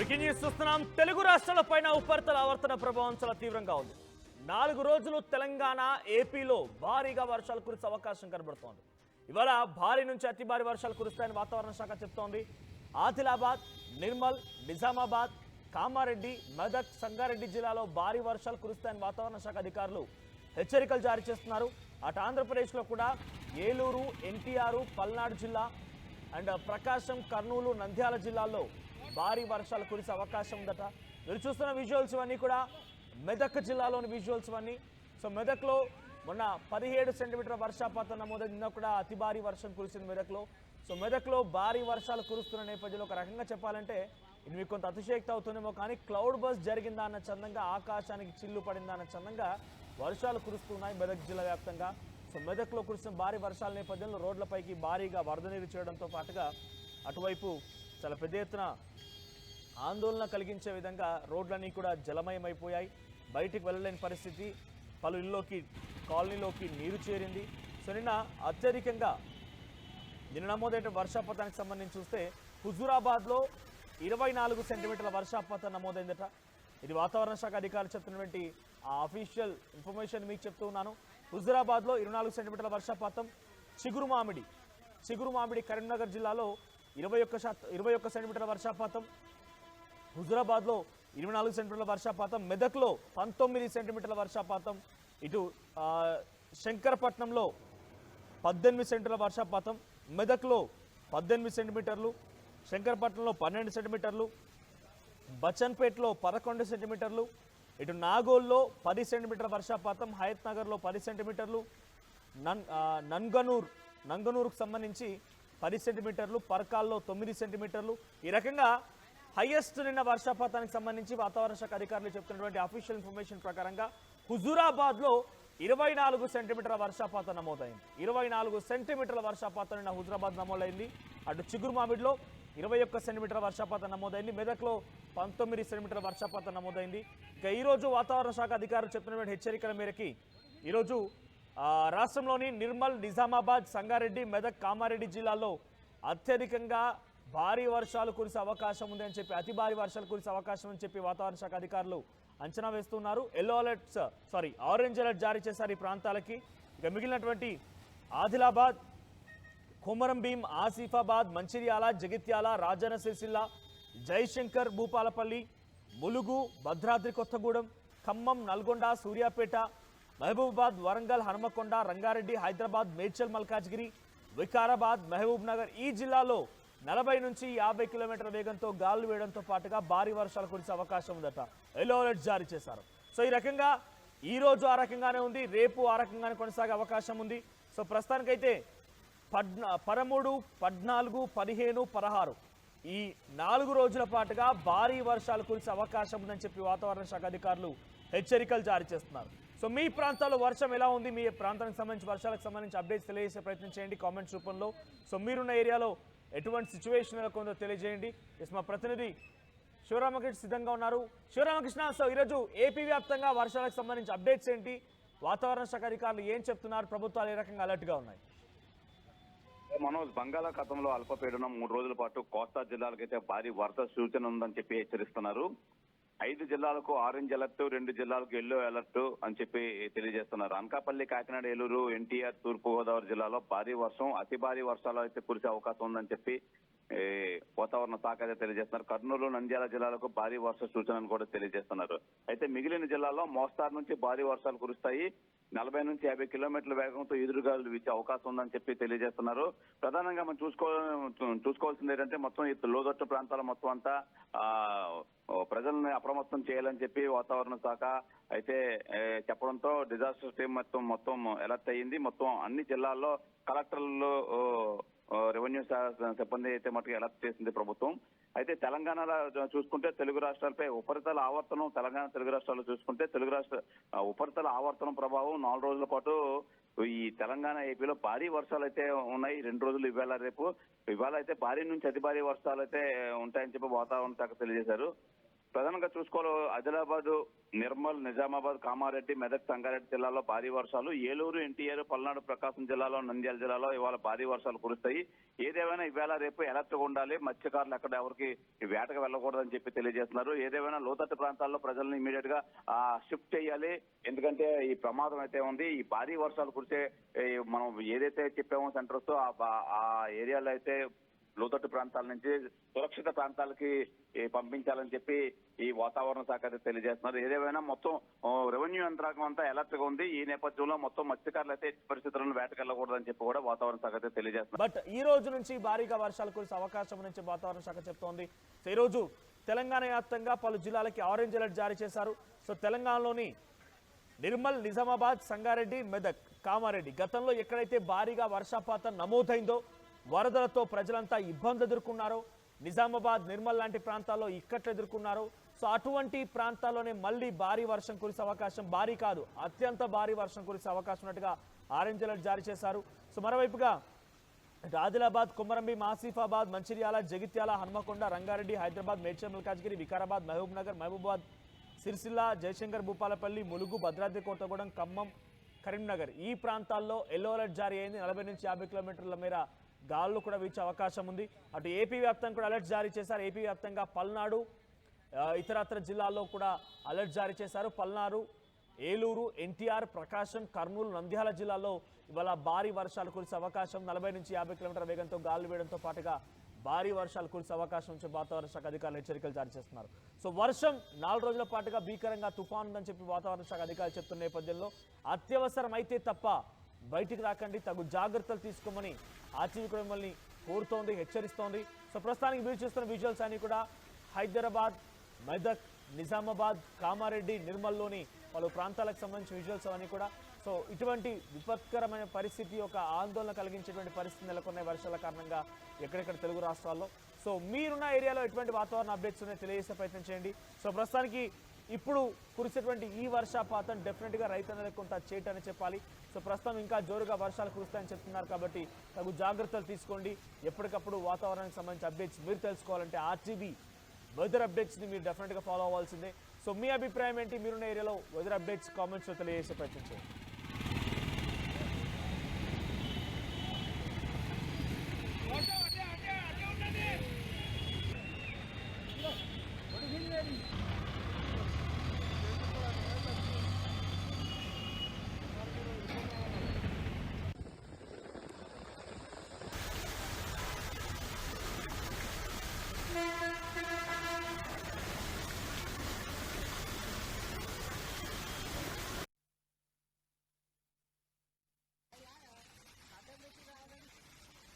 Breaking news చూస్తున్నాం. తెలుగు రాష్ట్రాలపైన ఉపరితల ఆవర్తన ప్రభావం చాలా తీవ్రంగా ఉంది. 4 రోజులు తెలంగాణ, ఏపీలో భారీగా వర్షాలు కురిసే అవకాశం కనబడుతోంది. ఇవాళ భారీ నుంచి అతి భారీ వర్షాలు కురుస్తాయని వాతావరణ శాఖ చెప్తోంది. ఆదిలాబాద్, నిర్మల్, నిజామాబాద్, కామారెడ్డి, మెదక్, సంగారెడ్డి జిల్లాలో భారీ వర్షాలు కురుస్తాయని వాతావరణ శాఖ అధికారులు హెచ్చరికలు జారీ చేస్తున్నారు. అటు ఆంధ్రప్రదేశ్లో కూడా ఏలూరు, ఎన్టీఆర్, పల్నాడు జిల్లా అండ్ ప్రకాశం, కర్నూలు, నంద్యాల జిల్లాల్లో భారీ వర్షాలు కురిసే అవకాశం ఉందట. మీరు చూస్తున్న విజువల్స్ ఇవన్నీ కూడా మెదక్ జిల్లాలోని విజువల్స్ ఇవన్నీ. సో మెదక్లో మొన్న 17 సెంటీమీటర్ల వర్షపాతం నమోదైంది. నిన్న కూడా అతి భారీ వర్షం కురిసింది మెదక్లో. సో మెదక్లో భారీ వర్షాలు కురుస్తున్న నేపథ్యంలో ఒక రకంగా చెప్పాలంటే ఇది మీకు కొంత అతిశయక్తి అవుతుందేమో, కానీ క్లౌడ్ బస్ జరిగిందా అన్న చందంగా, ఆకాశానికి చిల్లు పడిందా అన్న చందంగా వర్షాలు కురుస్తున్నాయి మెదక్ జిల్లా వ్యాప్తంగా. సో మెదక్లో కురిసిన భారీ వర్షాల నేపథ్యంలో రోడ్లపైకి భారీగా వరద నీరు చేయడంతో పాటుగా అటువైపు చాలా పెద్ద ఎత్తున ఆందోళన కలిగించే విధంగా రోడ్లన్నీ కూడా జలమయమైపోయాయి. బయటికి వెళ్ళలేని పరిస్థితి, పలు ఇల్లులోకి, కాలనీలోకి నీరు చేరింది. సో నిన్న అత్యధికంగా నమోదైన వర్షపాతానికి సంబంధించి చూస్తే హుజూరాబాద్లో 24 సెంటీమీటర్ల వర్షపాతం నమోదైందట. ఇది వాతావరణ శాఖ అధికారులు చెప్తున్నటువంటి ఆ అఫీషియల్ ఇన్ఫర్మేషన్ మీకు చెప్తూ ఉన్నాను. హుజూరాబాద్లో 24 సెంటీమీటర్ల వర్షపాతం. చిగురుమామిడి కరీంనగర్ జిల్లాలో 21 సెంటీమీటర్ల వర్షపాతం. హుజూరాబాద్లో 24 సెంటీమీటర్ల వర్షపాతం. మెదక్లో 19 సెంటీమీటర్ల వర్షపాతం. ఇటు శంకరపట్నంలో 18 సెంటీమీటర్ల వర్షపాతం. మెదక్లో 18 సెంటీమీటర్లు, శంకరపట్నంలో 12 సెంటీమీటర్లు, బచన్పేట్లో 11 సెంటీమీటర్లు, ఇటు నాగోల్లో 10 సెంటీమీటర్ల వర్షపాతం, హయత్ నగర్లో 10 సెంటీమీటర్లు, నంగనూరుకు సంబంధించి 10 సెంటీమీటర్లు, పర్కాల్లో 9 సెంటీమీటర్లు. ఈ రకంగా హైయెస్ట్ నిన్న వర్షపాతానికి సంబంధించి వాతావరణ శాఖ అధికారులు చెప్తున్నటువంటి అఫీషియల్ ఇన్ఫర్మేషన్ ప్రకారంగా హుజూరాబాద్లో 24 సెంటీమీటర్ల వర్షపాతం నమోదైంది. 24 సెంటీమీటర్ల వర్షపాతం నిన్న హుజూరాబాద్ నమోదైంది. అటు చిగురుమామిడిలో 21 సెంటీమీటర్ల వర్షపాతం నమోదైంది. మెదక్లో 19 సెంటీమీటర్ల వర్షపాతం నమోదైంది. ఇక ఈరోజు వాతావరణ శాఖ అధికారులు చెప్పినటువంటి హెచ్చరికల మేరకి ఈరోజు రాష్ట్రంలోని నిర్మల్, నిజామాబాద్, సంగారెడ్డి, మెదక్, కామారెడ్డి జిల్లాల్లో అత్యధికంగా భారీ వర్షాలు కురిసే అవకాశం ఉందని చెప్పి, అతి భారీ వర్షాలు కురిసే అవకాశం అని చెప్పి వాతావరణ శాఖ అధికారులు అంచనా వేస్తున్నారు. ఆరెంజ్ అలర్ట్ జారీ చేశారు ఈ ప్రాంతాలకి. ఇక మిగిలినటువంటి ఆదిలాబాద్, కొమరం భీం, ఆసిఫాబాద్, మంచిర్యాల, జగిత్యాల, రాజన్న సిరిసిల్ల, జయశంకర్, భూపాలపల్లి, ములుగు, భద్రాద్రి కొత్తగూడెం, ఖమ్మం, నల్గొండ, సూర్యాపేట, మహబూబాబాద్, వరంగల్, హనుమకొండ, రంగారెడ్డి, హైదరాబాద్, మేడ్చల్, మల్కాజ్గిరి, వికారాబాద్, మహబూబ్ నగర్ ఈ జిల్లాలో 40 నుంచి 50 కిలోమీటర్ల వేగంతో గాలులు వేయడంతో పాటుగా భారీ వర్షాలు కురిసే అవకాశం ఉందట. ఎల్లో అలర్ట్ జారీ చేశారు. సో ఈ రకంగా ఈ రోజు ఆ రకంగానే ఉంది, రేపు ఆ రకంగానే కొనసాగే అవకాశం ఉంది. సో ప్రస్తుతానికైతే 13, 14, 15, 16 ఈ 4 రోజుల పాటుగా భారీ వర్షాలు కురిసే అవకాశం ఉందని చెప్పి వాతావరణ శాఖ అధికారులు హెచ్చరికలు జారీ చేస్తున్నారు. సో మీ ప్రాంతాల్లో వర్షం ఎలా ఉంది, మీ ప్రాంతానికి సంబంధించి వర్షాలకు సంబంధించి అప్డేట్స్ తెలియజేసే ప్రయత్నం చేయండి కామెంట్స్ రూపంలో. సో మీరున్న ఏరియాలో ఎటువంటి సిచ్యువేషన్ ఎలా ఉందో తెలియజేయండి. మా ప్రతినిధి శివరామకృష్ణ సిద్ధంగా ఉన్నారు. శివరామకృష్ణ, సో ఈరోజు ఏపీ వ్యాప్తంగా వర్షాలకు సంబంధించి అప్డేట్స్ ఏంటి, వాతావరణ శాఖ అధికారులు ఏం చెప్తున్నారు, ప్రభుత్వాలు ఏ రకంగా అలర్ట్గా ఉన్నాయి? మనోజ్, బంగాళాఖాతంలో అల్పపీడనం 3 రోజుల పాటు కోస్తా జిల్లాలకైతే భారీ వరద సూచన ఉందని చెప్పి హెచ్చరిస్తున్నారు. 5 జిల్లాలకు ఆరెంజ్ అలర్ట్, 2 జిల్లాలకు ఎల్లో అలర్ట్ అని చెప్పి తెలియజేస్తున్నారు. అనకాపల్లి, కాకినాడ, ఏలూరు, ఎన్టీఆర్, తూర్పు గోదావరి జిల్లాలో భారీ వర్షం, అతి భారీ వర్షాలు అయితే కురిసే అవకాశం ఉందని చెప్పి వాతావరణ శాఖ అయితే తెలియజేస్తున్నారు. కర్నూలు, నంద్యాల జిల్లాలకు భారీ వర్ష సూచనను కూడా తెలియజేస్తున్నారు. అయితే మిగిలిన జిల్లాల్లో మోస్తారు నుంచి భారీ వర్షాలు కురుస్తాయి. 40 నుంచి 50 కిలోమీటర్ల వేగంతో ఎదురుగాలు వీచే అవకాశం ఉందని చెప్పి తెలియజేస్తున్నారు. ప్రధానంగా మనం చూసుకోవాల్సింది ఏంటంటే మొత్తం ఈ లోతట్టు ప్రాంతాల మొత్తం అంతా ప్రజల్ని అప్రమత్తం చేయాలని చెప్పి వాతావరణ శాఖ అయితే చెప్పడంతో డిజాస్టర్ టీం మొత్తం అలర్ట్ అయ్యింది. మొత్తం అన్ని జిల్లాల్లో కలెక్టర్లు, రెవెన్యూ సిబ్బంది అయితే మటుకు అలర్ట్ చేసింది ప్రభుత్వం. అయితే తెలంగాణలో చూసుకుంటే తెలుగు రాష్ట్రాలపై ఉపరితల ఆవర్తనం, తెలంగాణ, తెలుగు రాష్ట్రాల్లో చూసుకుంటే ఉపరితల ఆవర్తనం ప్రభావం 4 రోజుల పాటు ఈ తెలంగాణ, ఏపీలో భారీ వర్షాలు అయితే ఉన్నాయి. 2 రోజులు ఇవాళ రేపు. ఇవాళ అయితే భారీ నుంచి అతి భారీ వర్షాలు అయితే ఉంటాయని చెప్పి వాతావరణ శాఖ తెలియజేశారు. ప్రధానంగా చూసుకోవాలి ఆదిలాబాద్, నిర్మల్, నిజామాబాద్, కామారెడ్డి, మెదక్, సంగారెడ్డి జిల్లాలో భారీ వర్షాలు, ఏలూరు, ఎన్టీఆర్, పల్నాడు, ప్రకాశం జిల్లాలో, నంద్యాల జిల్లాలో ఇవాళ భారీ వర్షాలు కురుస్తాయి. ఏదేమైనా ఇవాళ రేపు అలర్ట్గా ఉండాలి, మత్స్యకారులు ఎక్కడ ఎవరికి వేటకు వెళ్ళకూడదని చెప్పి తెలియజేస్తున్నారు. ఏదేమైనా లోతట్టు ప్రాంతాల్లో ప్రజలను ఇమీడియట్ గా షిఫ్ట్ చేయాలి, ఎందుకంటే ఈ ప్రమాదం అయితే ఉంది. ఈ భారీ వర్షాలు కురిసే మనం ఏదైతే చెప్పామో సెంటర్స్ ఆ ఏరియాలో అయితే లోతట్టు ప్రాంతాల నుంచి సురక్షిత ప్రాంతాలకి పంపించాలని చెప్పి ఈ వాతావరణ శాఖ అయితే తెలియజేస్తున్నారు. ఏదేమైనా మొత్తం రెవెన్యూ యంత్రాంగం అంతా అలర్ట్ గా ఉంది. ఈ నేపథ్యంలో మొత్తం మత్స్యకారులు అయితే పరిస్థితులను వేటకెళ్ళకూడదని చెప్పి కూడా వాతావరణ శాఖ అయితే తెలియజేస్తున్నారు. బట్ ఈ రోజు నుంచి భారీగా వర్షాలు కురిసే అవకాశం నుంచి వాతావరణ శాఖ చెప్తోంది. సో ఈ రోజు తెలంగాణ వ్యాప్తంగా పలు జిల్లాలకి ఆరెంజ్ అలర్ట్ జారీ చేశారు. సో తెలంగాణలోని నిర్మల్, నిజామాబాద్, సంగారెడ్డి, మెదక్, కామారెడ్డి గతంలో ఎక్కడైతే భారీగా వర్షపాతం నమోదైందో, వరదలతో ప్రజలంతా ఇబ్బంది ఎదుర్కొన్నారో, నిజామాబాద్, నిర్మల్ లాంటి ప్రాంతాల్లో ఇక్కట్లు ఎదుర్కొన్నారు. సో అటువంటి ప్రాంతాల్లోనే మళ్ళీ భారీ వర్షం కురిసే అవకాశం, భారీ కాదు అత్యంత భారీ వర్షం కురిసే అవకాశం ఉన్నట్టుగా ఆరెంజ్ అలర్ట్ జారీ చేశారు. సో మరోవైపుగా ఆదిలాబాద్, కొమరంభీం, ఆసిఫాబాద్, మంచిర్యాల, జగిత్యాల, హన్మకొండ, రంగారెడ్డి, హైదరాబాద్, మేడ్చల్ మల్కాజ్గిరి, వికారాబాద్, మహబూబ్ నగర్, మహబూబాద్, సిరిసిల్ల, జయశంకర్, భూపాలపల్లి, ములుగు, భద్రాద్రి కొత్తగూడెం, ఖమ్మం, కరీంనగర్ ఈ ప్రాంతాల్లో ఎల్లో అలర్ట్ జారీ అయింది. 40 నుంచి 50 కిలోమీటర్ల మేర గాలులు కూడా వీచే అవకాశం ఉంది. అటు ఏపీ వ్యాప్తంగా కూడా అలర్ట్ జారీ చేశారు. ఏపీ వ్యాప్తంగా పల్నాడు, ఇతరత్ర జిల్లాల్లో కూడా అలర్ట్ జారీ చేశారు. పల్నాడు, ఏలూరు, ఎన్టీఆర్, ప్రకాశం, కర్నూలు, నంద్యాల జిల్లాలో ఇవాళ భారీ వర్షాలు కురిసే అవకాశం, 40 నుంచి 50 కిలోమీటర్ల వేగంతో గాలులు వేయడంతో పాటుగా భారీ వర్షాలు కురిసే అవకాశం నుంచి వాతావరణ శాఖ అధికారులు హెచ్చరికలు జారీ చేస్తున్నారు. సో వర్షం 4 రోజుల పాటుగా భీకరంగా తుఫాను ఉందని చెప్పి వాతావరణ శాఖ అధికారులు చెప్తున్న నేపథ్యంలో అత్యవసరం అయితే తప్ప బయటికి రాకండి, తగు జాగ్రత్తలు తీసుకోమని ఆర్టీవీ కూడా మిమ్మల్ని కోరుతోంది, హెచ్చరిస్తోంది. సో ప్రస్తుతానికి మీరు చూస్తున్న విజువల్స్ అన్ని కూడా హైదరాబాద్, మెదక్, నిజామాబాద్, కామారెడ్డి, నిర్మల్లోని పలు ప్రాంతాలకు సంబంధించిన విజువల్స్ అవన్నీ కూడా. సో ఇటువంటి విపత్కరమైన పరిస్థితి, ఒక ఆందోళన కలిగించేటువంటి పరిస్థితి నెలకొన్నాయి వర్షాల కారణంగా ఎక్కడెక్కడ తెలుగు రాష్ట్రాల్లో. సో మీరున్న ఏరియాలో ఎటువంటి వాతావరణ అప్డేట్స్ ఉన్నాయో తెలియజేసే ప్రయత్నం చేయండి. సో ప్రస్తుతానికి ఇప్పుడు కురిసేటువంటి ఈ వర్షపాతం డెఫినెట్గా రైతులకు కొంత చేటని చెప్పాలి. సో ప్రస్తుతం ఇంకా జోరుగా వర్షాలు కురుస్తాయని చెప్తున్నారు కాబట్టి తగు జాగ్రత్తలు తీసుకోండి. ఎప్పటికప్పుడు వాతావరణానికి సంబంధించిన అప్డేట్స్ మీరు తెలుసుకోవాలంటే ఆర్టీవీ వెదర్ అప్డేట్స్ని మీరు డెఫినెట్గా ఫాలో అవ్వాల్సిందే. సో మీ అభిప్రాయం ఏంటి? మీరున్న ఏరియాలో వెదర్ అప్డేట్స్ కామెంట్స్లో తెలియజేసే ప్రయత్నం చేయండి.